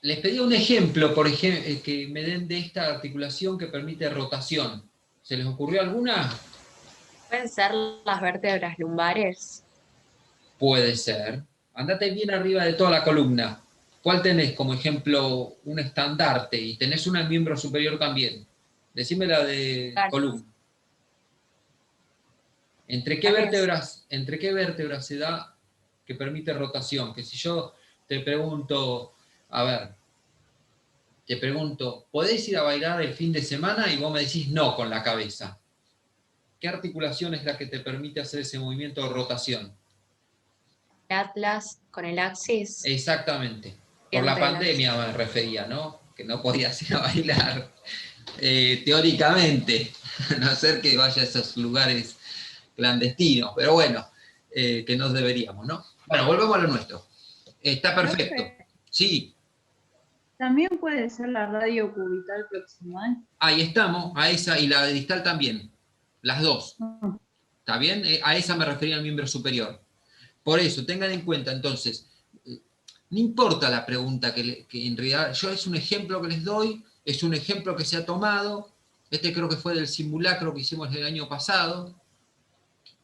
Les pedí un ejemplo, por ejemplo, que me den de esta articulación que permite rotación. ¿Se les ocurrió alguna? Pueden ser las vértebras lumbares. Puede ser. Andate bien arriba de toda la columna. ¿Cuál tenés como ejemplo un estandarte? Y tenés una en miembro superior también. Decime la de Dale, columna. dale. Entre qué vértebras se da que permite rotación? Que si yo te pregunto, a ver, te pregunto, ¿podés ir a bailar el fin de semana? Y vos me decís no con la cabeza. ¿Qué articulación es la que te permite hacer ese movimiento de rotación? El atlas con el axis. Exactamente. Por la Siempre el axis. pandemia me refería, ¿no? Que no podías ir a bailar. Teóricamente, a no ser que vaya a esos lugares clandestinos, pero bueno, que no deberíamos, ¿no? Bueno, volvemos a lo nuestro. Está perfecto. Profe, Sí, también puede ser la radio cubital proximal. ahí estamos, a esa y la de distal también. Las dos. Ah, ¿Está bien? A esa me refería al miembro superior. Por eso, tengan en cuenta entonces, no importa la pregunta que en realidad, yo es un ejemplo que les doy, es un ejemplo que se ha tomado, este creo que fue del simulacro que hicimos el año pasado,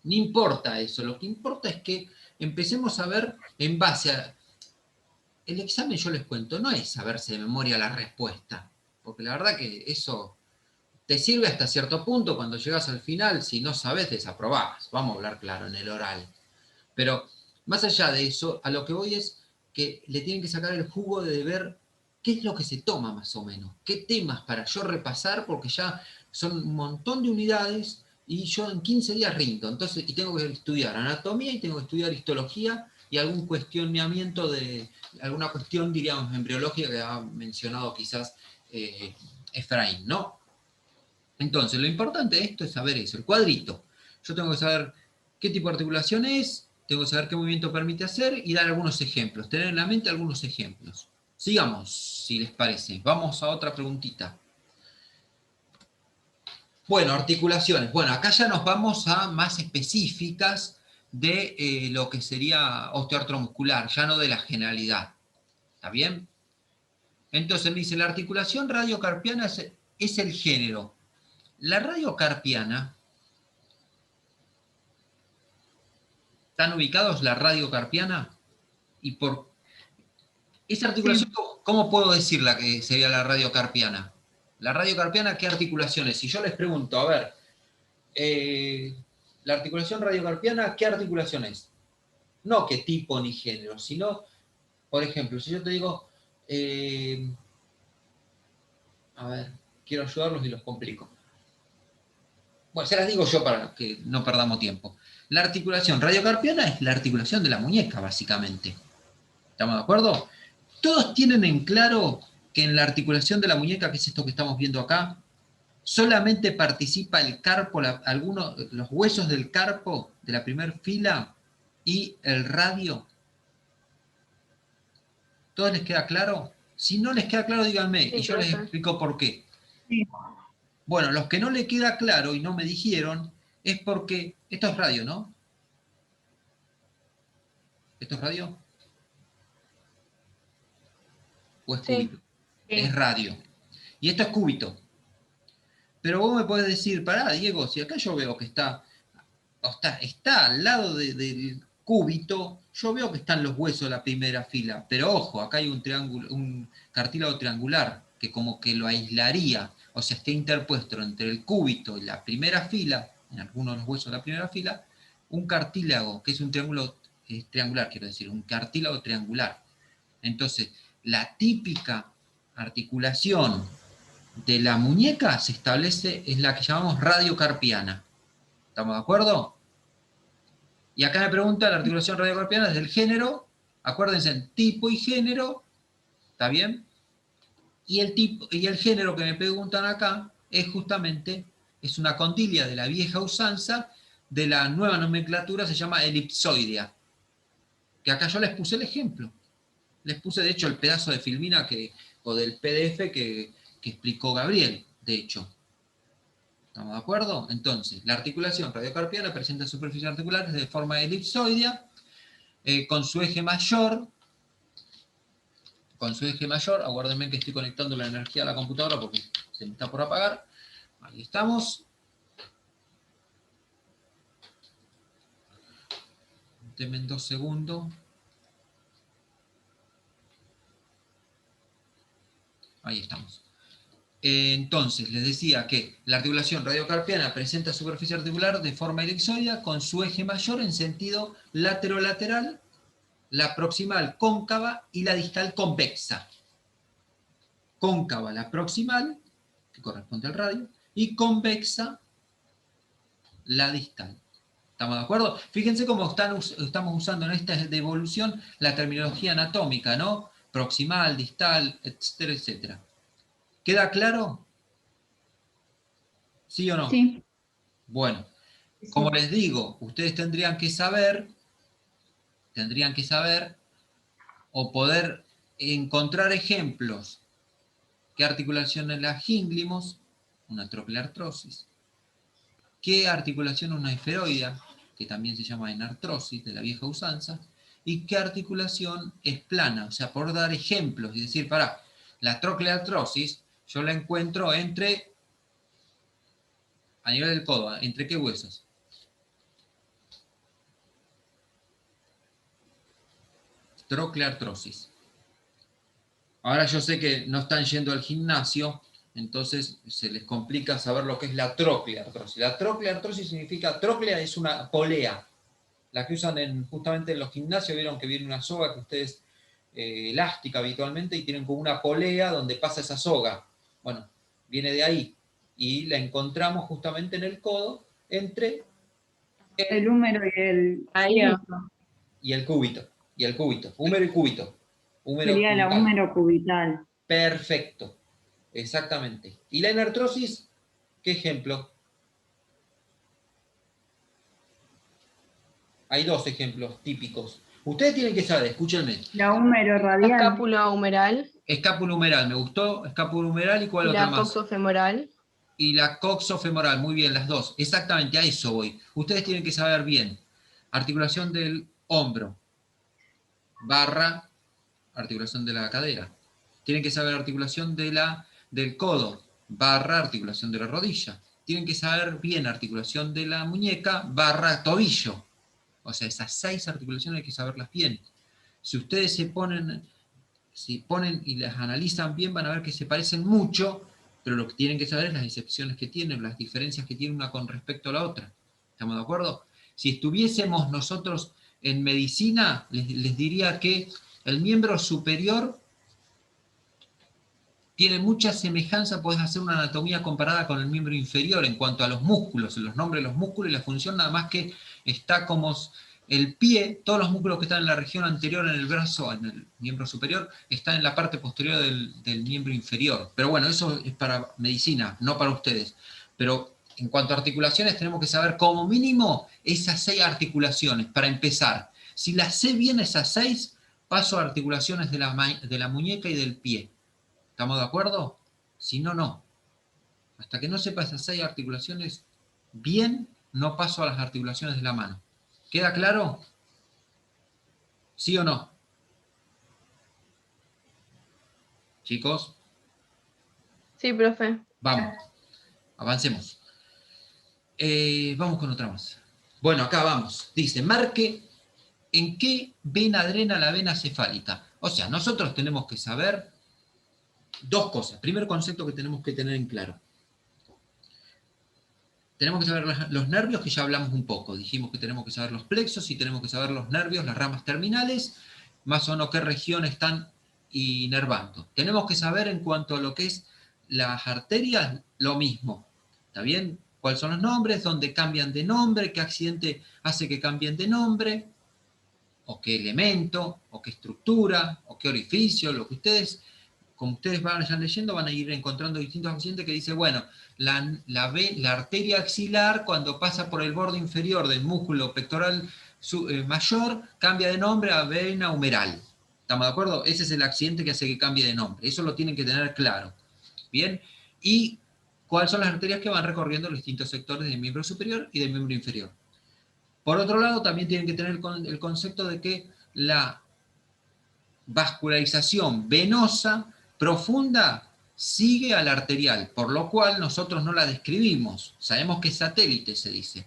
no importa eso, lo que importa es que empecemos a ver en base a... El examen, yo les cuento, no es saberse de memoria la respuesta, porque la verdad que eso te sirve hasta cierto punto, cuando llegas al final, si no sabes, desaprobás, vamos a hablar claro en el oral. Pero más allá de eso, a lo que voy es que le tienen que sacar el jugo de ver qué es lo que se toma más o menos, qué temas para yo repasar, porque ya son un montón de unidades y yo en 15 días rindo. Entonces, y tengo que estudiar anatomía y tengo que estudiar histología y algún cuestionamiento de, alguna cuestión, diríamos, embriológica que ha mencionado quizás Efraín, ¿no? Entonces, lo importante de esto es saber eso, el cuadrito. Yo tengo que saber qué tipo de articulación es, tengo que saber qué movimiento permite hacer y dar algunos ejemplos, tener en la mente algunos ejemplos. Sigamos, si les parece. Vamos a otra preguntita. Bueno, articulaciones. Bueno, acá ya nos vamos a más específicas de lo que sería osteoartromuscular, ya no de la generalidad. ¿Está bien? Entonces me dice, la articulación radiocarpiana es el género. La radiocarpiana, ¿están ubicados la radiocarpiana? Y por esa articulación, sí, ¿cómo puedo decirla que sería la radiocarpiana? La radiocarpiana, ¿qué articulaciones? Si yo les pregunto, a ver, la articulación radiocarpiana, ¿qué articulación es? No qué tipo ni género, sino, por ejemplo, si yo te digo, a ver, quiero ayudarlos y los complico. Bueno, se las digo yo para que no perdamos tiempo. La articulación radiocarpiana es la articulación de la muñeca, básicamente. ¿Estamos de acuerdo? Todos tienen en claro que en la articulación de la muñeca, que es esto que estamos viendo acá, solamente participa el carpo, algunos, los huesos del carpo de la primera fila y el radio. ¿Todos les queda claro? Si no les queda claro, díganme y Sí, yo les profe. explico por qué. sí. Bueno, los que no les queda claro y no me dijeron es porque esto es radio, ¿no? ¿Esto es radio? ¿O es Sí, cúbito? Es sí. radio. Y esto es cúbito. Pero vos me podés decir, pará, Diego, si acá yo veo que está al lado del cúbito, yo veo que están los huesos de la primera fila, pero ojo, acá hay un triángulo, un cartílago triangular que como que lo aislaría, o sea, está interpuesto entre el cúbito y la primera fila, en algunos de los huesos de la primera fila, un cartílago, que es un triángulo triangular, quiero decir, un cartílago triangular. Entonces, la típica articulación de la muñeca se establece, es la que llamamos radiocarpiana. ¿Estamos de acuerdo? Y acá me pregunta la articulación radiocarpiana desde el género, acuérdense, en tipo y género, ¿está bien? Y el tipo y el género que me preguntan acá es justamente, es una condilia de la vieja usanza, de la nueva nomenclatura se llama elipsoidea, que acá yo les puse el ejemplo. Les puse, de hecho, el pedazo de filmina o del PDF que explicó Gabriel, de hecho. ¿Estamos de acuerdo? Entonces, la articulación radiocarpiana presenta superficies articulares de forma elipsoidea, con su eje mayor, con su eje mayor. Aguárdenme que estoy conectando la energía a la computadora porque se me está por apagar. Ahí estamos. Denme 2 segundos. Ahí estamos. Entonces, les decía que la articulación radiocarpiana presenta superficie articular de forma elipsoidea con su eje mayor en sentido laterolateral, la proximal cóncava y la distal convexa. Cóncava la proximal, que corresponde al radio, y convexa la distal. ¿Estamos de acuerdo? Fíjense cómo estamos usando en esta devolución la terminología anatómica, ¿no? Proximal, distal, etcétera, etcétera. ¿Queda claro? ¿Sí o no? Sí. Bueno, Sí. como les digo, ustedes tendrían que saber o poder encontrar ejemplos. ¿Qué articulación es la gínglimos? Una trocleartrosis. ¿Qué articulación es una esferoidea? Que también se llama enartrosis, de la vieja usanza. ¿Y qué articulación es plana? O sea, por dar ejemplos y decir, pará, la trocleartrosis yo la encuentro a nivel del codo, ¿entre qué huesos? Trocleartrosis. Ahora yo sé que no están yendo al gimnasio, entonces se les complica saber lo que es la trocleartrosis. La trocleartrosis significa, troclea es una polea, la que usan justamente en los gimnasios. Vieron que viene una soga que ustedes, elástica habitualmente, y tienen como una polea donde pasa esa soga. Bueno, viene de ahí, y la encontramos justamente en el codo, entre El húmero y el cúbito. y el cúbito, húmero y cúbito. Húmero Sería el cubital. húmero cubital. Perfecto, exactamente. ¿Y la enartrosis? ¿Qué ejemplo? Hay 2 ejemplos típicos. Ustedes tienen que saber, escúchenme. La húmero La radial. escápula humeral Escápula humeral, me gustó. Escápula humeral, ¿y cuál y otra la más? coxofemoral. Y la coxofemoral, muy bien, las 2. Exactamente, a eso voy. Ustedes tienen que saber bien. Articulación del hombro, barra articulación de la cadera. Tienen que saber articulación del codo, barra articulación de la rodilla. Tienen que saber bien articulación de la muñeca, barra tobillo. O sea, esas 6 articulaciones hay que saberlas bien. Si ustedes si ponen y las analizan bien, van a ver que se parecen mucho, pero lo que tienen que saber es las excepciones que tienen, las diferencias que tiene una con respecto a la otra. ¿Estamos de acuerdo? Si estuviésemos nosotros en medicina, les diría que el miembro superior tiene mucha semejanza, podés hacer una anatomía comparada con el miembro inferior en cuanto a los músculos, los nombres de los músculos y la función, nada más que está como el pie, todos los músculos que están en la región anterior, en el brazo, en el miembro superior, están en la parte posterior del miembro inferior. Pero bueno, eso es para medicina, no para ustedes. Pero en cuanto a articulaciones, tenemos que saber como mínimo esas 6 articulaciones, para empezar. Si las sé bien esas 6, paso a articulaciones de la muñeca y del pie. ¿Estamos de acuerdo? Si no, no. Hasta que no sepa esas 6 articulaciones bien, no paso a las articulaciones de la mano. ¿Queda claro? ¿Sí o no? Chicos, Sí, profe. vamos. Avancemos. Vamos con otra más. Bueno, acá vamos. Dice, marque en qué vena drena la vena cefálica. O sea, nosotros tenemos que saber 2 cosas. Primer concepto que tenemos que tener en claro. Tenemos que saber los nervios, que ya hablamos un poco. Dijimos que tenemos que saber los plexos y tenemos que saber los nervios, las ramas terminales, más o menos qué región están inervando. Tenemos que saber en cuanto a lo que es las arterias, lo mismo. ¿Está bien? ¿Cuáles son los nombres? ¿Dónde cambian de nombre? ¿Qué accidente hace que cambien de nombre? ¿O qué elemento? ¿O qué estructura? ¿O qué orificio? Lo que ustedes, como ustedes vayan leyendo, van a ir encontrando distintos accidentes que dice, bueno, la arteria axilar, cuando pasa por el borde inferior del músculo pectoral mayor, cambia de nombre a vena humeral. ¿Estamos de acuerdo? Ese es el accidente que hace que cambie de nombre. Eso lo tienen que tener claro. ¿Bien? Y cuáles son las arterias que van recorriendo los distintos sectores del miembro superior y del miembro inferior. Por otro lado, también tienen que tener el concepto de que la vascularización venosa profunda sigue a la arterial, por lo cual nosotros no la describimos. Sabemos que es satélite, se dice.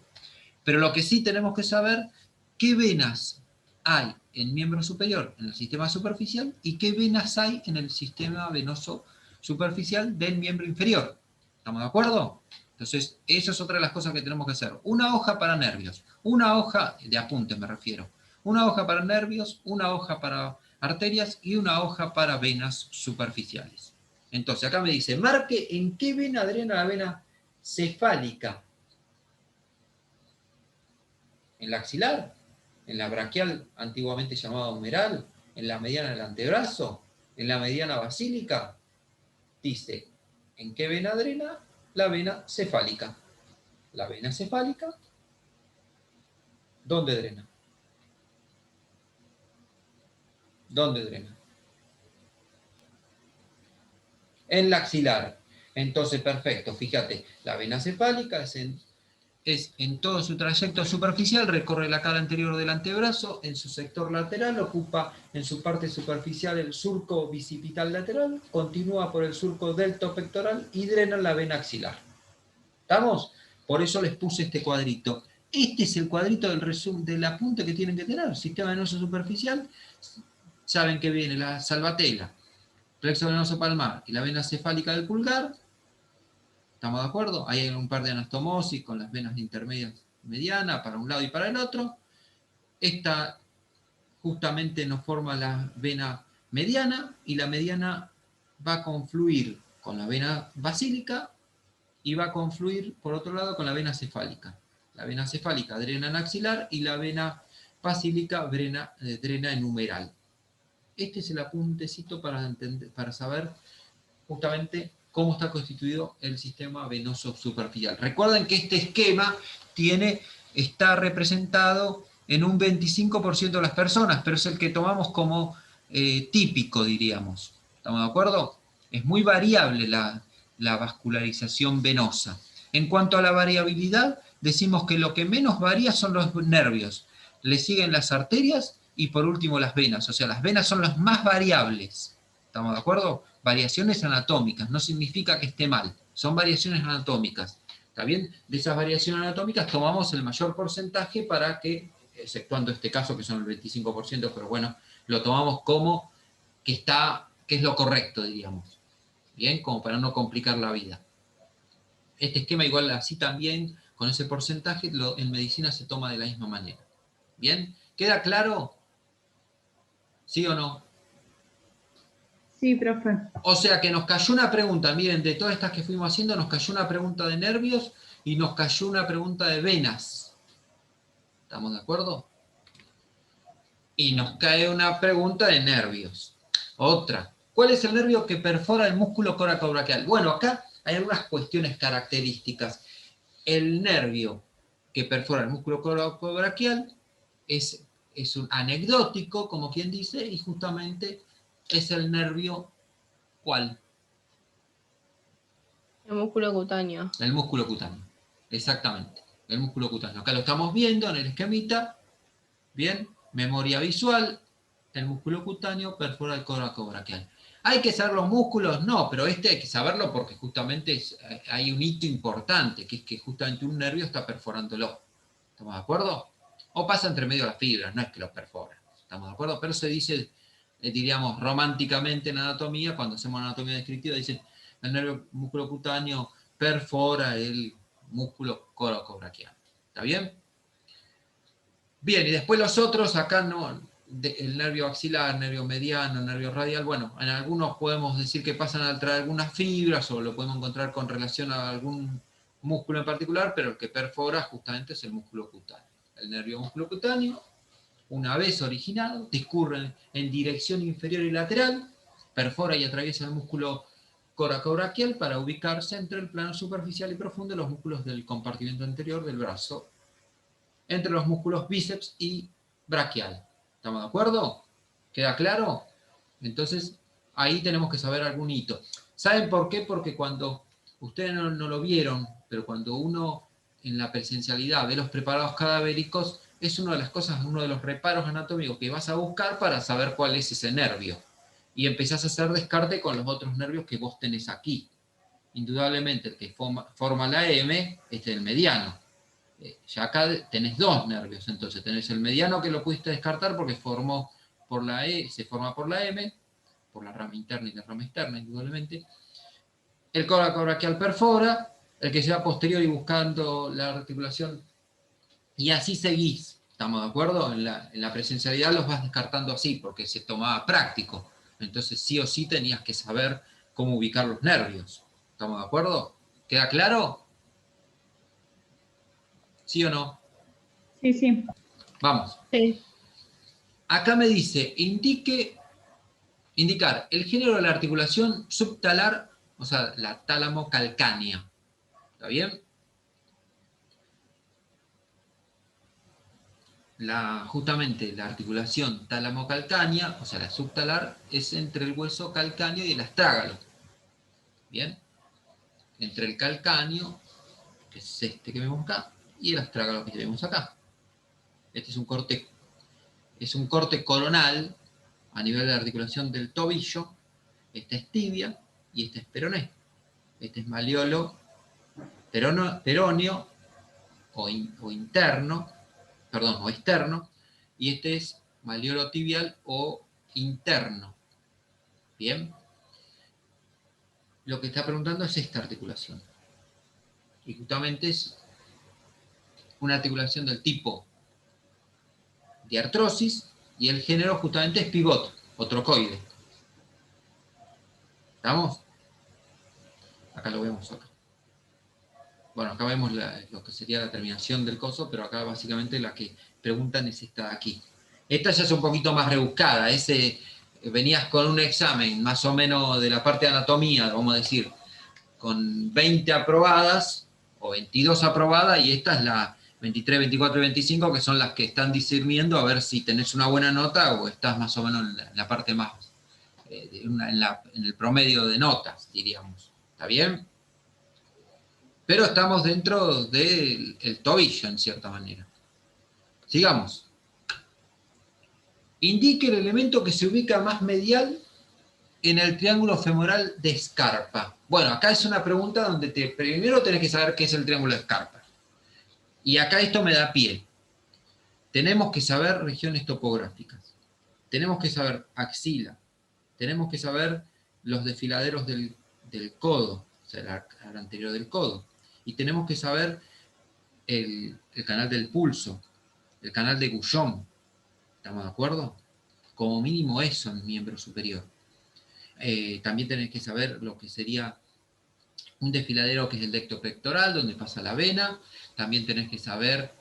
Pero lo que sí tenemos que saber, qué venas hay en miembro superior, en el sistema superficial, y qué venas hay en el sistema venoso superficial del miembro inferior. ¿Estamos de acuerdo? Entonces, eso es otra de las cosas que tenemos que hacer. Una hoja para nervios, una hoja de apuntes me refiero, una hoja para nervios, una hoja para arterias y una hoja para venas superficiales. Entonces, acá me dice, marque en qué vena drena la vena cefálica. ¿En la axilar? ¿En la braquial, antiguamente llamada humeral? ¿En la mediana del antebrazo? ¿En la mediana basílica? Dice, ¿en qué vena drena? La vena cefálica. La vena cefálica, ¿dónde drena? ¿Dónde drena? En la axilar. Entonces, perfecto, fíjate, la vena cefálica es en todo su trayecto superficial, recorre la cara anterior del antebrazo, en su sector lateral, ocupa en su parte superficial el surco bicipital lateral, continúa por el surco deltopectoral y drena la vena axilar. ¿Estamos? Por eso les puse este cuadrito. Este es el cuadrito del apunte que tienen que tener. Sistema venoso superficial, saben que viene la salvatela, plexo venoso palmar y la vena cefálica del pulgar. ¿Estamos de acuerdo? Ahí hay un par de anastomosis con las venas intermedias medianas para un lado y para el otro. Esta justamente nos forma la vena mediana y la mediana va a confluir con la vena basílica y va a confluir, por otro lado, con la vena cefálica. La vena cefálica drena en axilar y la vena basílica drena en humeral. Este es el apuntecito para saber justamente cómo está constituido el sistema venoso superficial. Recuerden que este esquema está representado en un 25% de las personas, pero es el que tomamos como típico, diríamos. ¿Estamos de acuerdo? Es muy variable la vascularización venosa. En cuanto a la variabilidad, decimos que lo que menos varía son los nervios. Le siguen las arterias y por último las venas. O sea, las venas son las más variables. ¿Estamos de acuerdo? Variaciones anatómicas, no significa que esté mal, son variaciones anatómicas. ¿Está bien? De esas variaciones anatómicas tomamos el mayor porcentaje para que, exceptuando este caso que son el 25%, pero bueno, lo tomamos como que es lo correcto, diríamos. Bien, como para no complicar la vida. Este esquema igual así también, con ese porcentaje, en medicina se toma de la misma manera. ¿Bien? ¿Queda claro? ¿Sí o no? Sí, profe. O sea que nos cayó una pregunta, miren, de todas estas que fuimos haciendo, nos cayó una pregunta de nervios y nos cayó una pregunta de venas. ¿Estamos de acuerdo? Y nos cae una pregunta de nervios. Otra. ¿Cuál es el nervio que perfora el músculo coracobraquial? Bueno, acá hay algunas cuestiones características. El nervio que perfora el músculo coracobraquial es un anecdótico, como quien dice, y justamente es el nervio, ¿cuál? El músculo cutáneo. El músculo cutáneo, exactamente. El músculo cutáneo. Acá lo estamos viendo en el esquemita. Bien, memoria visual. El músculo cutáneo perfora el coracobraquial. ¿Hay que saber los músculos? No, pero este hay que saberlo porque justamente hay un hito importante, que es que justamente un nervio está perforándolo. ¿Estamos de acuerdo? O pasa entre medio de las fibras, no es que lo perfora. ¿Estamos de acuerdo? Pero se dice, diríamos, románticamente en anatomía, cuando hacemos anatomía descriptiva, dicen el nervio músculo cutáneo perfora el músculo coracobraquial. ¿Está bien? Bien, y después los otros, acá no, el nervio axilar, el nervio mediano, el nervio radial, bueno, en algunos podemos decir que pasan a través de algunas fibras o lo podemos encontrar con relación a algún músculo en particular, pero el que perfora justamente es el músculo cutáneo. El nervio músculo cutáneo, una vez originado, discurre en dirección inferior y lateral, perfora y atraviesa el músculo coracobraquial para ubicarse entre el plano superficial y profundo de los músculos del compartimento anterior del brazo, entre los músculos bíceps y braquial. ¿Estamos de acuerdo? ¿Queda claro? Entonces, ahí tenemos que saber algún hito. ¿Saben por qué? Porque cuando ustedes no lo vieron, pero cuando uno en la presencialidad ve los preparados cadavéricos, es una de las cosas, uno de los reparos anatómicos que vas a buscar para saber cuál es ese nervio. Y empezás a hacer descarte con los otros nervios que vos tenés aquí. Indudablemente el que forma la M es el mediano. Ya acá tenés dos nervios, entonces tenés el mediano que lo pudiste descartar porque formó por la E, se forma por la M, por la rama interna y la rama externa, indudablemente. El coracobraquial perfora, el que se va posterior y buscando la articulación, y así seguís. ¿Estamos de acuerdo? En la presencialidad los vas descartando así, porque se tomaba práctico. Entonces sí o sí tenías que saber cómo ubicar los nervios. ¿Estamos de acuerdo? ¿Queda claro? ¿Sí o no? Sí, sí. Vamos. Sí. Acá me dice, indicar el género de la articulación subtalar, o sea, la tálamo calcánea. ¿Está bien? Justamente la articulación tálamo-calcánea, o sea, la subtalar, es entre el hueso calcáneo y el astrágalo. ¿Bien? Entre el calcáneo, que es este que vemos acá, y el astrágalo que vemos acá. Este es un corte coronal a nivel de la articulación del tobillo. Esta es tibia y este es peroné. Este es maleolo peroneo o interno, perdón, o externo, y este es maleolo tibial o interno. Bien. Lo que está preguntando es esta articulación. Y justamente es una articulación del tipo de artrosis, y el género justamente es pivot o trocoide. ¿Estamos? Acá lo vemos acá. Bueno, acá vemos lo que sería la terminación del coso, pero acá básicamente la que preguntan es esta de aquí. Esta ya es un poquito más rebuscada. Venías con un examen más o menos de la parte de anatomía, vamos a decir, con 20 aprobadas o 22 aprobadas, y esta es la 23, 24 y 25, que son las que están discerniendo a ver si tenés una buena nota o estás más o menos en la parte más, en el promedio de notas, diríamos. ¿Está bien? Pero estamos dentro del tobillo, en cierta manera. Sigamos. Indique el elemento que se ubica más medial en el triángulo femoral de Scarpa. Bueno, acá es una pregunta donde primero tenés que saber qué es el triángulo de Scarpa. Y acá esto me da pie. Tenemos que saber regiones topográficas. Tenemos que saber axila. Tenemos que saber los desfiladeros del codo, o sea, el anterior del codo. Y tenemos que saber el canal del pulso, el canal de Guyon. ¿Estamos de acuerdo? Como mínimo eso en miembro superior. También tenés que saber lo que sería un desfiladero que es el decto pectoral, donde pasa la vena. También tenés que saber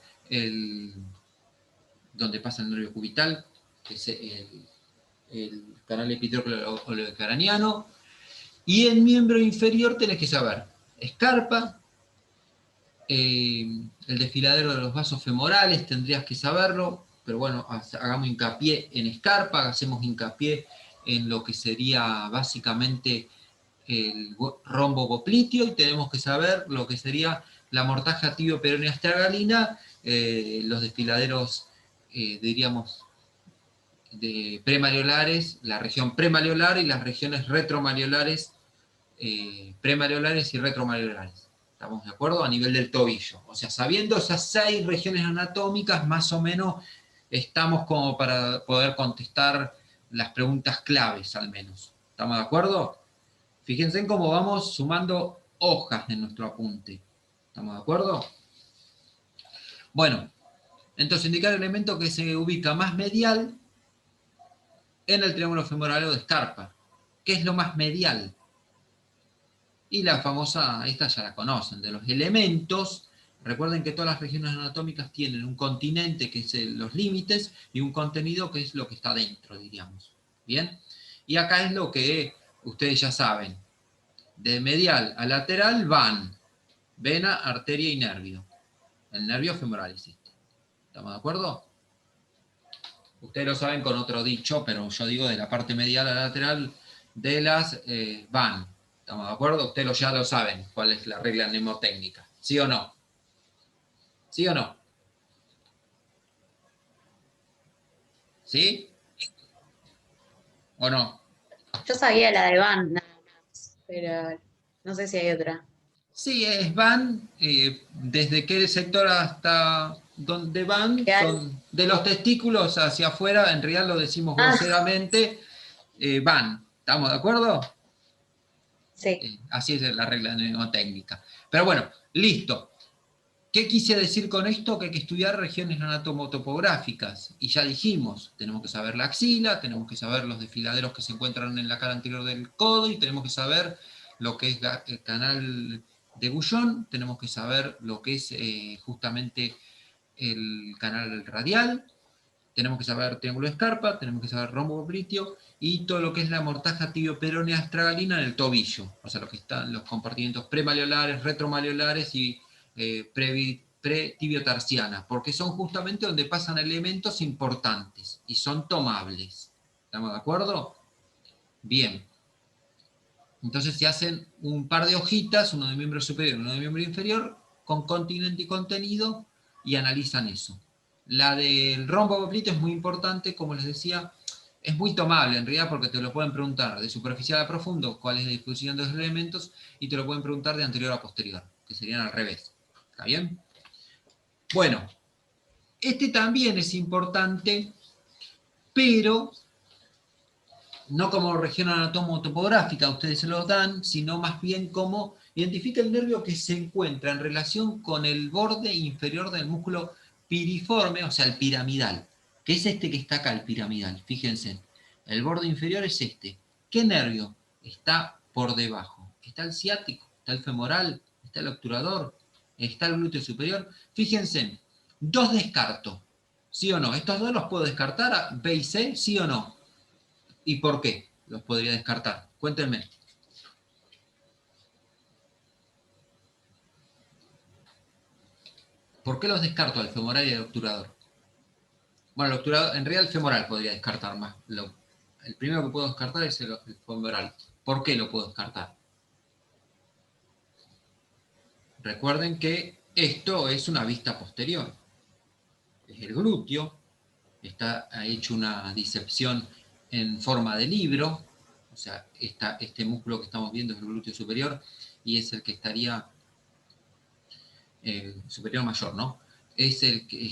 donde pasa el nervio cubital, que es el canal epitrócleo oleocraniano. Y en miembro inferior tenés que saber escarpa, el desfiladero de los vasos femorales, tendrías que saberlo, pero bueno, hagamos hincapié en escarpa, hacemos hincapié en lo que sería básicamente el rombo popliteo, y tenemos que saber lo que sería la mortaja tibio-peronea astragalina, los desfiladeros, diríamos, de premalleolares, la región premalleolar y las regiones retromalleolares, premalleolares y retromalleolares. ¿Estamos de acuerdo? A nivel del tobillo. O sea, sabiendo esas 6 regiones anatómicas, más o menos estamos como para poder contestar las preguntas claves, al menos. ¿Estamos de acuerdo? Fíjense en cómo vamos sumando hojas de nuestro apunte. ¿Estamos de acuerdo? Bueno, entonces indicar el elemento que se ubica más medial en el triángulo femoral de Scarpa. ¿Qué es lo más medial? Y la famosa, esta ya la conocen, de los elementos. Recuerden que todas las regiones anatómicas tienen un continente, que es los límites, y un contenido, que es lo que está dentro, diríamos. ¿Bien? Y acá es lo que ustedes ya saben. De medial a lateral van vena, arteria y nervio. El nervio femoral es este. ¿Estamos de acuerdo? Ustedes lo saben con otro dicho, pero yo digo de la parte medial a la lateral de las van. ¿Estamos de acuerdo? Ustedes ya lo saben, cuál es la regla mnemotécnica. ¿Sí o no? ¿Sí o no? ¿Sí? ¿O no? Yo sabía la de Van, nada más, pero no sé si hay otra. Sí, van, desde qué sector hasta donde van, Real. son de los testículos hacia afuera, en realidad lo decimos Ah, groseramente, van. ¿Estamos de acuerdo? sí. Así es la regla mnemotécnica. Pero bueno, listo. ¿Qué quise decir con esto? Que hay que estudiar regiones anatomotopográficas. Y ya dijimos, tenemos que saber la axila, tenemos que saber los desfiladeros que se encuentran en la cara anterior del codo, y tenemos que saber lo que es el canal de Bouchon, tenemos que saber lo que es justamente el canal radial, tenemos que saber triángulo de Scarpa, tenemos que saber rombo obliteo y todo lo que es la mortaja tibioperonea astragalina en el tobillo, o sea, lo que están los compartimentos premalleolares, retromalleolares y pretibiotarsiana, porque son justamente donde pasan elementos importantes y son tomables. ¿Estamos de acuerdo? Bien. Entonces se hacen un par de hojitas, uno de miembro superior y uno de miembro inferior, con continente y contenido, y analizan eso. La del rombo oblito es muy importante, como les decía, es muy tomable en realidad porque te lo pueden preguntar de superficial a profundo, cuál es la distribución de los elementos, y te lo pueden preguntar de anterior a posterior, que serían al revés. ¿Está bien? Bueno, este también es importante, pero no como región anatomotopográfica, ustedes se lo dan, sino más bien como identifica el nervio que se encuentra en relación con el borde inferior del músculo piriforme, o sea, el piramidal, que es este que está acá, el piramidal, fíjense, el borde inferior es este. ¿Qué nervio está por debajo? ¿Está el ciático? ¿Está el femoral? ¿Está el obturador? ¿Está el glúteo superior? Fíjense, dos descarto, ¿sí o no? Estos dos los puedo descartar, B y C, ¿sí o no? ¿Y por qué los podría descartar? Cuéntenme. ¿Por qué los descarto al femoral y al obturador? Bueno, el obturador, en realidad el femoral podría descartar más. El primero que puedo descartar es el femoral. ¿Por qué lo puedo descartar? Recuerden que esto es una vista posterior. Es el glúteo, está hecho una disección en forma de libro, o sea, este músculo que estamos viendo es el glúteo superior y es el que estaría superior mayor, ¿no? Es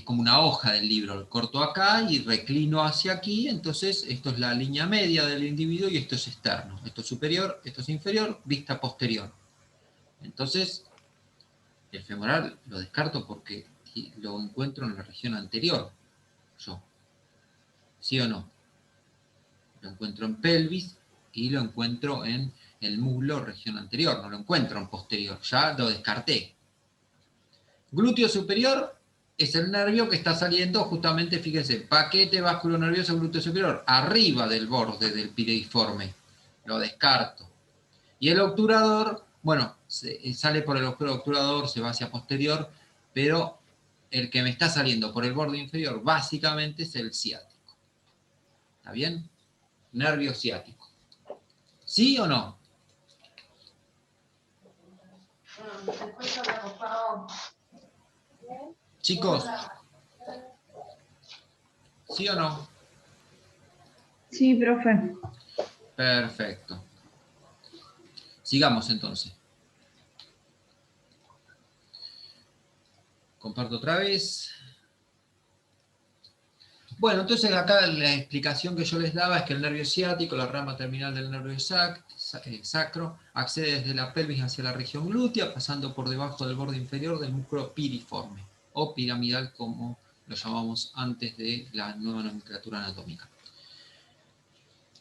como una hoja del libro, corto acá y reclino hacia aquí, entonces esto es la línea media del individuo y esto es externo, esto es superior, esto es inferior, vista posterior. Entonces, el femoral lo descarto porque lo encuentro en la región anterior, yo, ¿sí o no? Lo encuentro en pelvis y lo encuentro en el muslo, región anterior, no lo encuentro en posterior, ya lo descarté. Glúteo superior es el nervio que está saliendo justamente, fíjense, paquete vasculo nervioso glúteo superior, arriba del borde del piriforme. Lo descarto. Y el obturador, bueno, sale por el obturador, se va hacia posterior, pero el que me está saliendo por el borde inferior básicamente es el ciático. ¿Está bien? Nervio ciático. ¿Sí o no? Chicos, ¿sí o no? Sí, profe. Perfecto. Sigamos entonces. Comparto otra vez. Bueno, entonces acá la explicación que yo les daba es que el nervio ciático, la rama terminal del nervio sacro, accede desde la pelvis hacia la región glútea, pasando por debajo del borde inferior del músculo piriforme, o piramidal como lo llamamos antes de la nueva nomenclatura anatómica.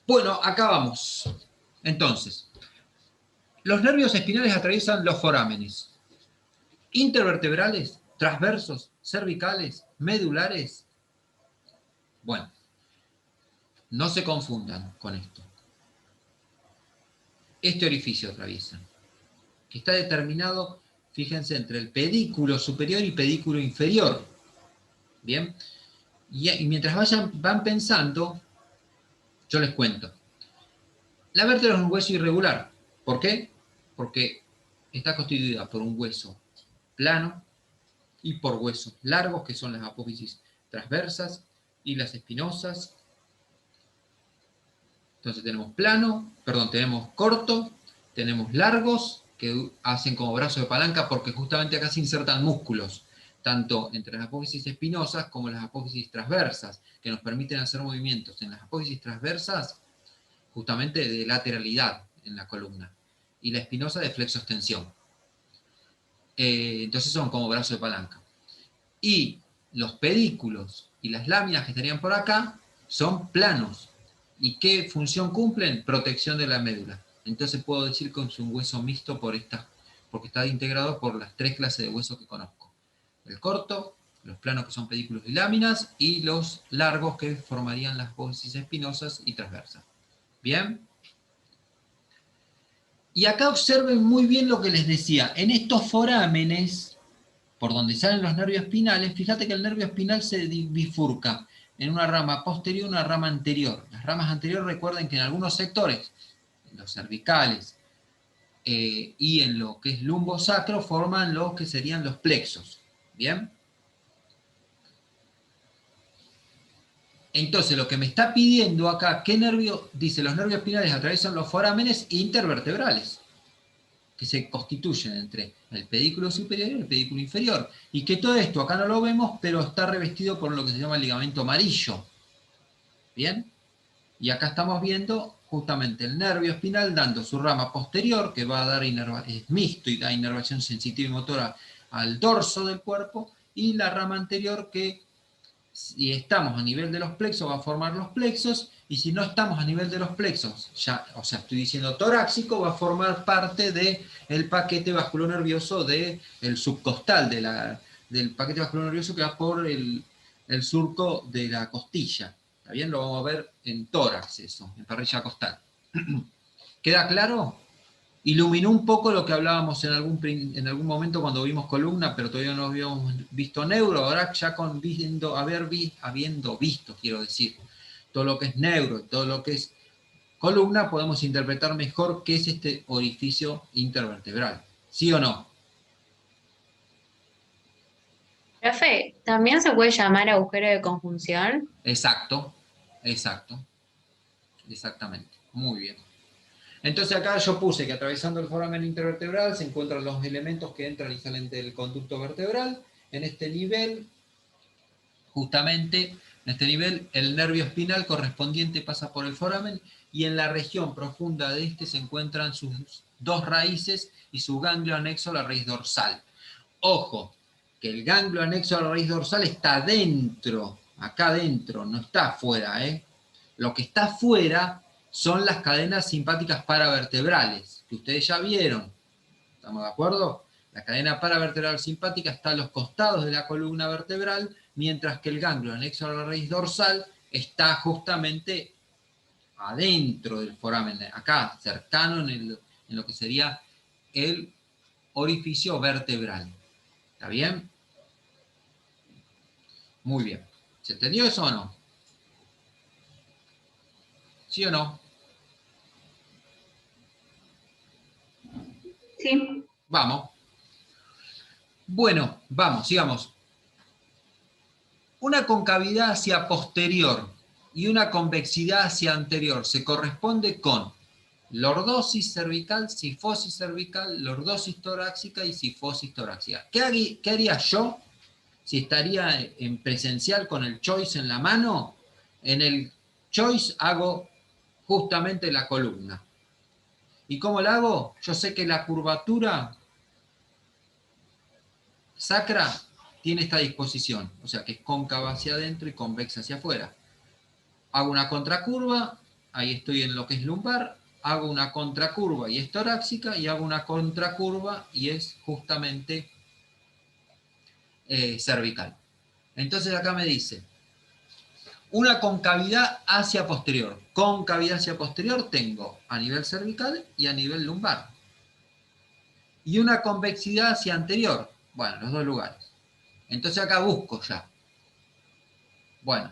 Bueno, acá vamos. Entonces, los nervios espinales atraviesan los forámenes intervertebrales, transversos, cervicales, medulares. Bueno, no se confundan con esto. Este orificio atraviesa, que está determinado, fíjense, entre el pedículo superior y pedículo inferior. ¿Bien? Y mientras van pensando, yo les cuento. La vértebra es un hueso irregular. ¿Por qué? Porque está constituida por un hueso plano y por huesos largos, que son las apófisis transversas y las espinosas, Entonces tenemos plano, perdón, tenemos corto, tenemos largos, que hacen como brazo de palanca, porque justamente acá se insertan músculos, tanto entre las apófisis espinosas como las apófisis transversas, que nos permiten hacer movimientos en las apófisis transversas, justamente de lateralidad en la columna, y la espinosa de flexo-extensión. Entonces son como brazo de palanca. Y los pedículos y las láminas que estarían por acá son planos. ¿Y qué función cumplen? Protección de la médula. Entonces puedo decir que es un hueso mixto porque está integrado por las 3 clases de huesos que conozco. El corto, los planos que son pedículos y láminas, y los largos que formarían las apófisis espinosas y transversas. ¿Bien? Y acá observen muy bien lo que les decía. En estos forámenes, por donde salen los nervios espinales, fíjate que el nervio espinal se bifurca en una rama posterior y una rama anterior. Las ramas anteriores, recuerden que en algunos sectores, en los cervicales y en lo que es lumbosacro, forman lo que serían los plexos. ¿Bien? Entonces, lo que me está pidiendo acá, ¿qué nervio? Dice, los nervios espinales atraviesan los forámenes intervertebrales, que se constituyen entre el pedículo superior y el pedículo inferior. Y que todo esto acá no lo vemos, pero está revestido por lo que se llama el ligamento amarillo. ¿Bien? Y acá estamos viendo justamente el nervio espinal dando su rama posterior, que va a dar es mixto y da inervación sensitiva y motora al dorso del cuerpo, y la rama anterior que, si estamos a nivel de los plexos, va a formar los plexos, y si no estamos a nivel de los plexos, ya, o sea, estoy diciendo torácico, va a formar parte del paquete vasculonervioso del subcostal, del paquete vasculonervioso que va por el surco de la costilla. ¿Está bien? Lo vamos a ver en tórax eso, en parrilla costal. ¿Queda claro? Iluminó un poco lo que hablábamos en algún momento cuando vimos columna, pero todavía no habíamos visto neuro. Ahora ya habiendo visto, quiero decir, todo lo que es neuro, todo lo que es columna, podemos interpretar mejor qué es este orificio intervertebral. ¿Sí o no? Profe, ¿también se puede llamar agujero de conjunción? Exacto, exactamente. Muy bien. Entonces acá yo puse que atravesando el foramen intervertebral se encuentran los elementos que entran y salen del conducto vertebral. En este nivel, justamente, en este nivel, el nervio espinal correspondiente pasa por el foramen y en la región profunda de este se encuentran sus 2 raíces y su ganglio anexo a la raíz dorsal. Ojo, que el ganglio anexo a la raíz dorsal está dentro, acá adentro, no está afuera, ¿eh? Lo que está afuera son las cadenas simpáticas paravertebrales, que ustedes ya vieron. ¿Estamos de acuerdo? La cadena paravertebral simpática está a los costados de la columna vertebral, mientras que el ganglio anexo a la raíz dorsal está justamente adentro del foramen, acá, cercano en lo que sería el orificio vertebral. ¿Está bien? Muy bien. ¿Se entendió eso o no? ¿Sí o no? Sí. Vamos. Bueno, vamos, sigamos. Una concavidad hacia posterior y una convexidad hacia anterior se corresponde con lordosis cervical, sifosis cervical, lordosis torácica y sifosis torácica. ¿Qué haría yo si estaría en presencial con el choice en la mano? En el choice hago justamente la columna. ¿Y cómo la hago? Yo sé que la curvatura sacra tiene esta disposición, o sea que es cóncava hacia adentro y convexa hacia afuera. Hago una contracurva, ahí estoy en lo que es lumbar, hago una contracurva y es torácica, y hago una contracurva y es justamente cervical. Entonces acá me dice, una concavidad hacia posterior. Concavidad hacia posterior tengo a nivel cervical y a nivel lumbar. Y una convexidad hacia anterior. Bueno, los 2 lugares. Entonces acá busco ya. Bueno,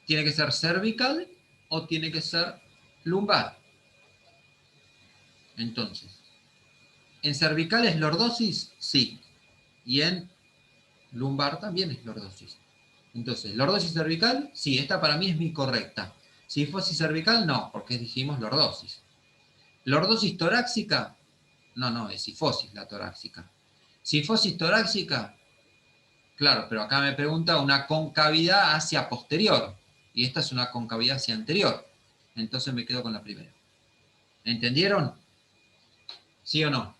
¿tiene que ser cervical o tiene que ser lumbar? Entonces, ¿en cervical es lordosis? Sí. Y en lumbar también es lordosis. Entonces, lordosis cervical, sí, esta para mí es mi correcta. Cifosis cervical no, porque dijimos lordosis. Lordosis torácica, no, es cifosis la torácica. Cifosis torácica, claro, pero acá me pregunta una concavidad hacia posterior, y esta es una concavidad hacia anterior. Entonces me quedo con la primera. ¿Entendieron? ¿Sí o no?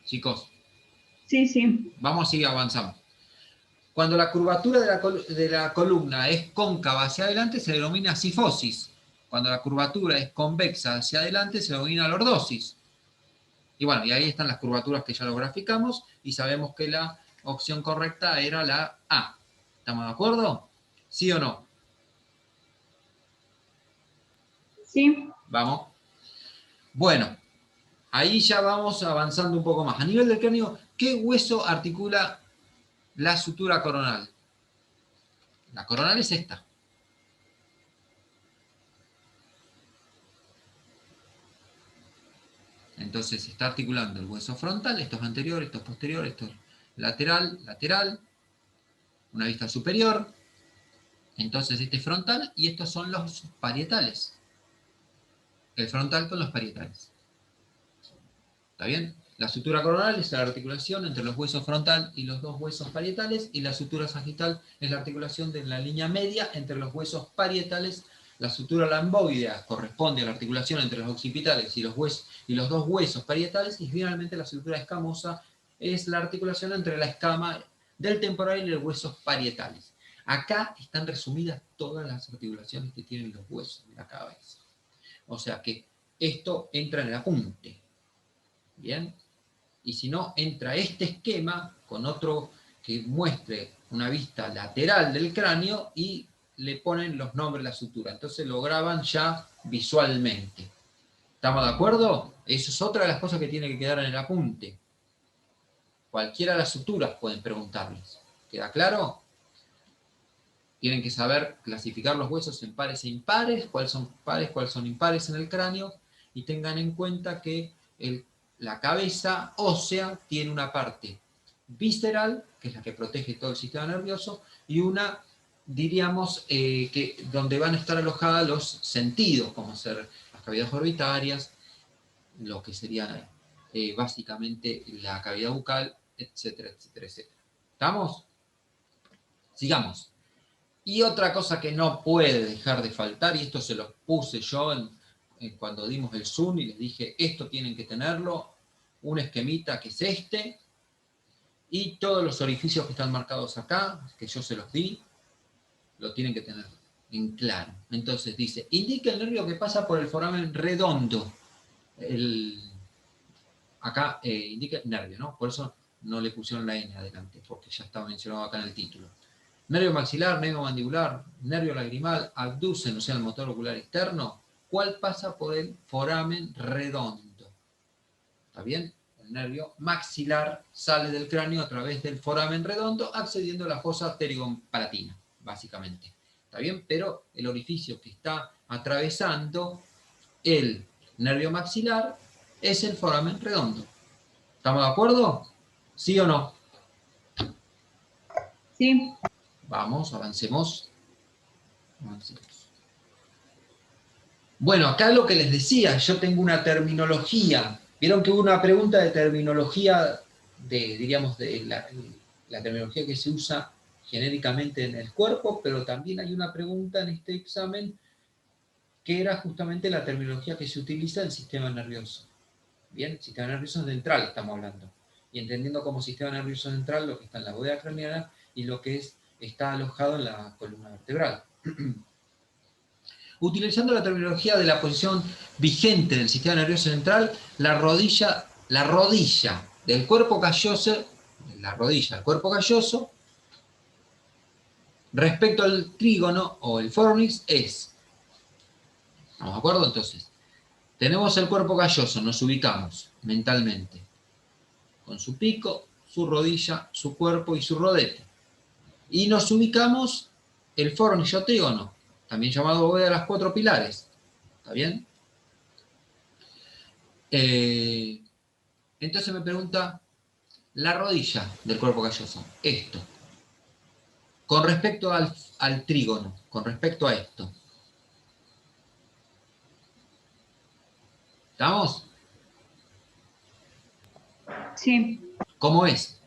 Chicos, Sí, sí. vamos a seguir avanzando. Cuando la curvatura de la columna es cóncava hacia adelante, se denomina cifosis. Cuando la curvatura es convexa hacia adelante, se denomina lordosis. Y bueno, y ahí están las curvaturas que ya lo graficamos, y sabemos que la opción correcta era la A. ¿Estamos de acuerdo? ¿Sí o no? Sí. Vamos. Bueno, ahí ya vamos avanzando un poco más. A nivel del cráneo, ¿qué hueso articula la sutura coronal? La coronal es esta. Entonces se está articulando el hueso frontal, esto es anterior, esto es posterior, esto es lateral, lateral, una vista superior. Entonces este es frontal y estos son los parietales. El frontal con los parietales. ¿Está bien? La sutura coronal es la articulación entre los huesos frontal y los dos huesos parietales, y la sutura sagital es la articulación de la línea media entre los huesos parietales. La sutura lamboidea corresponde a la articulación entre los occipitales y los dos huesos parietales, y finalmente la sutura escamosa es la articulación entre la escama del temporal y los huesos parietales. Acá están resumidas todas las articulaciones que tienen los huesos de la cabeza. O sea que esto entra en el apunte. ¿Bien? Y si no, entra este esquema con otro que muestre una vista lateral del cráneo y le ponen los nombres de la sutura. Entonces lo graban ya visualmente. ¿Estamos de acuerdo? Eso es otra de las cosas que tiene que quedar en el apunte. Cualquiera de las suturas pueden preguntarles. ¿Queda claro? Tienen que saber clasificar los huesos en pares e impares, cuáles son pares, cuáles son impares en el cráneo, y tengan en cuenta que la cabeza ósea tiene una parte visceral, que es la que protege todo el sistema nervioso, y una, diríamos, donde van a estar alojados los sentidos, como ser las cavidades orbitarias, lo que sería básicamente la cavidad bucal, etcétera, etcétera, etcétera. ¿Estamos? Sigamos. Y otra cosa que no puede dejar de faltar, y esto se los puse yo cuando dimos el Zoom y les dije, esto tienen que tenerlo, un esquemita que es este, y todos los orificios que están marcados acá, que yo se los di, lo tienen que tener en claro. Entonces dice, indica el nervio que pasa por el foramen redondo. Acá indica el nervio, ¿no? Por eso no le pusieron la N adelante, porque ya estaba mencionado acá en el título. Nervio maxilar, nervio mandibular, nervio lagrimal, abducen, o sea, el motor ocular externo, ¿cuál pasa por el foramen redondo? ¿Está bien? El nervio maxilar sale del cráneo a través del foramen redondo, accediendo a la fosa pterigompalatina, básicamente. ¿Está bien? Pero el orificio que está atravesando el nervio maxilar es el foramen redondo. ¿Estamos de acuerdo? ¿Sí o no? Sí. Vamos, avancemos. Bueno, acá lo que les decía, yo tengo una terminología. Vieron que hubo una pregunta de terminología, diríamos, de la terminología que se usa genéricamente en el cuerpo, pero también hay una pregunta en este examen que era justamente la terminología que se utiliza en el sistema nervioso. Bien, sistema nervioso central estamos hablando. Y entendiendo como sistema nervioso central lo que está en la bóveda craneana y lo que está alojado en la columna vertebral. Utilizando la terminología de la posición vigente del sistema nervioso central, la rodilla del cuerpo calloso, respecto al trígono o el fornix es. ¿Estamos de acuerdo? Entonces, tenemos el cuerpo calloso, nos ubicamos mentalmente, con su pico, su rodilla, su cuerpo y su rodete. Y nos ubicamos el fornix o trígono, también llamado bóveda de las cuatro pilares. ¿Está bien? Entonces me pregunta la rodilla del cuerpo calloso. Esto. Con respecto al trígono, con respecto a esto. ¿Estamos? Sí. ¿Cómo es?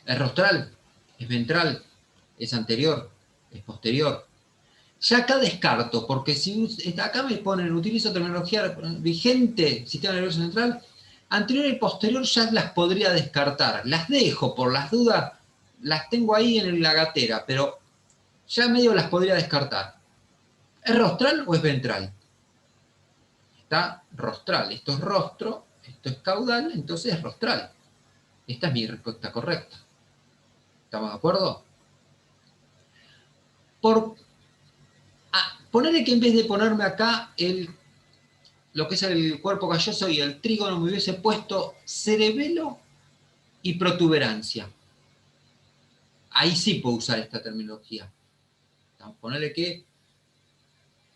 ¿Es rostral? ¿Es ventral? ¿Es anterior? ¿Es posterior? Ya acá descarto, porque si acá me ponen, utilizo terminología vigente, sistema nervioso central, anterior y posterior ya las podría descartar. Las dejo por las dudas, las tengo ahí en la gatera, pero ya medio las podría descartar. ¿Es rostral o es ventral? Está rostral. Esto es rostro, esto es caudal, entonces es rostral. Esta es mi respuesta correcta. ¿Estamos de acuerdo? Ponerle que en vez de ponerme acá lo que es el cuerpo calloso y el trígono, me hubiese puesto cerebelo y protuberancia. Ahí sí puedo usar esta terminología. Ponerle que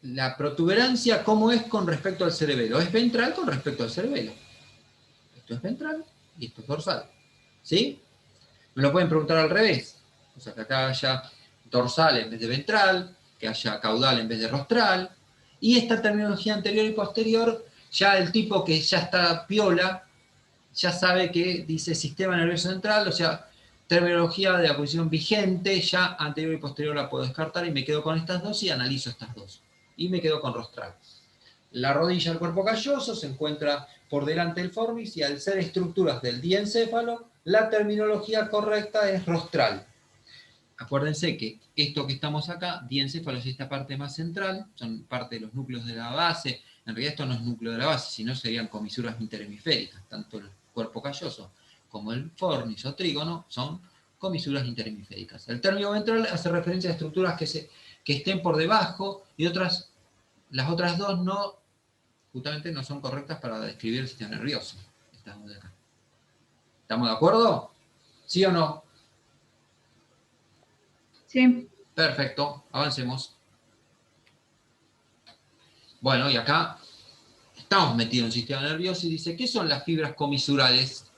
la protuberancia, ¿cómo es con respecto al cerebelo? Es ventral con respecto al cerebelo. Esto es ventral y esto es dorsal. ¿Sí? Me lo pueden preguntar al revés. O sea, que acá haya dorsal en vez de ventral, que haya caudal en vez de rostral. Y esta terminología anterior y posterior, ya el tipo que ya está piola, ya sabe que dice sistema nervioso central, o sea, terminología de la posición vigente, ya anterior y posterior la puedo descartar y me quedo con estas dos y analizo estas dos. Y me quedo con rostral. La rodilla del cuerpo calloso se encuentra por delante del fornix y al ser estructuras del diencéfalo, la terminología correcta es rostral. Acuérdense que esto que estamos acá, diencéfalo es esta parte más central, son parte de los núcleos de la base. En realidad esto no es núcleo de la base, sino serían comisuras interhemisféricas. Tanto el cuerpo calloso como el fornix o trígono son comisuras interhemisféricas. El término ventral hace referencia a estructuras que estén por debajo y las otras dos justamente no son correctas para describir el sistema nervioso. Estamos de acá. ¿Estamos de acuerdo? ¿Sí o no? Sí. Perfecto, avancemos. Bueno, y acá estamos metidos en el sistema nervioso y dice, ¿qué son las fibras comisurales?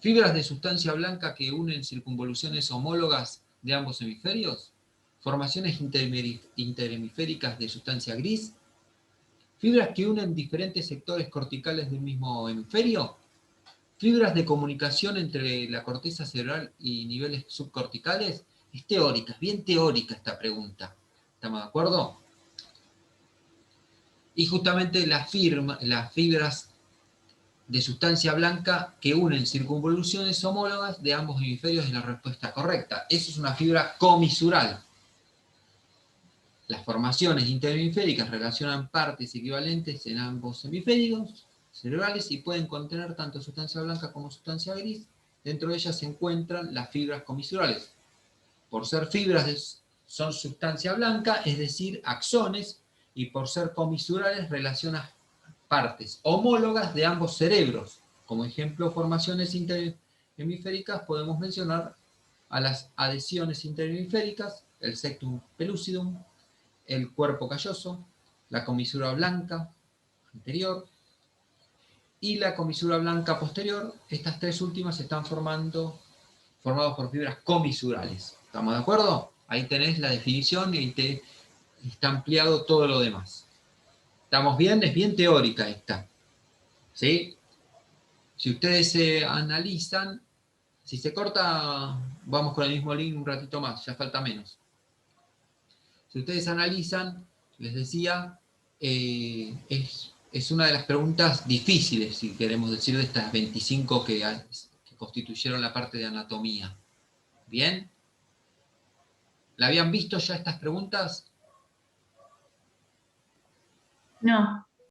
Fibras de sustancia blanca que unen circunvoluciones homólogas de ambos hemisferios. Formaciones interhemisféricas de sustancia gris. Fibras que unen diferentes sectores corticales del mismo hemisferio. Fibras de comunicación entre la corteza cerebral y niveles subcorticales. Es teórica, es bien teórica esta pregunta. ¿Estamos de acuerdo? Y justamente las fibras de sustancia blanca que unen circunvoluciones homólogas de ambos hemisferios es la respuesta correcta. Eso es una fibra comisural. Las formaciones interhemisféricas relacionan partes equivalentes en ambos hemisferios cerebrales y pueden contener tanto sustancia blanca como sustancia gris. Dentro de ellas se encuentran las fibras comisurales. Por ser fibras son sustancia blanca, es decir, axones, y por ser comisurales relaciona partes homólogas de ambos cerebros. Como ejemplo, formaciones interhemisféricas podemos mencionar a las adhesiones interhemisféricas, el septum pellucidum, el cuerpo calloso, la comisura blanca anterior y la comisura blanca posterior. Estas tres últimas están formados por fibras comisurales. ¿Estamos de acuerdo? Ahí tenés la definición y está ampliado todo lo demás. ¿Estamos bien? Es bien teórica esta. ¿Sí? Si ustedes se analizan, si se corta, vamos con el mismo link un ratito más, ya falta menos. Si ustedes analizan, les decía, es una de las preguntas difíciles, si queremos decir, de estas 25 que constituyeron la parte de anatomía. ¿Bien? ¿La habían visto ya estas preguntas? No.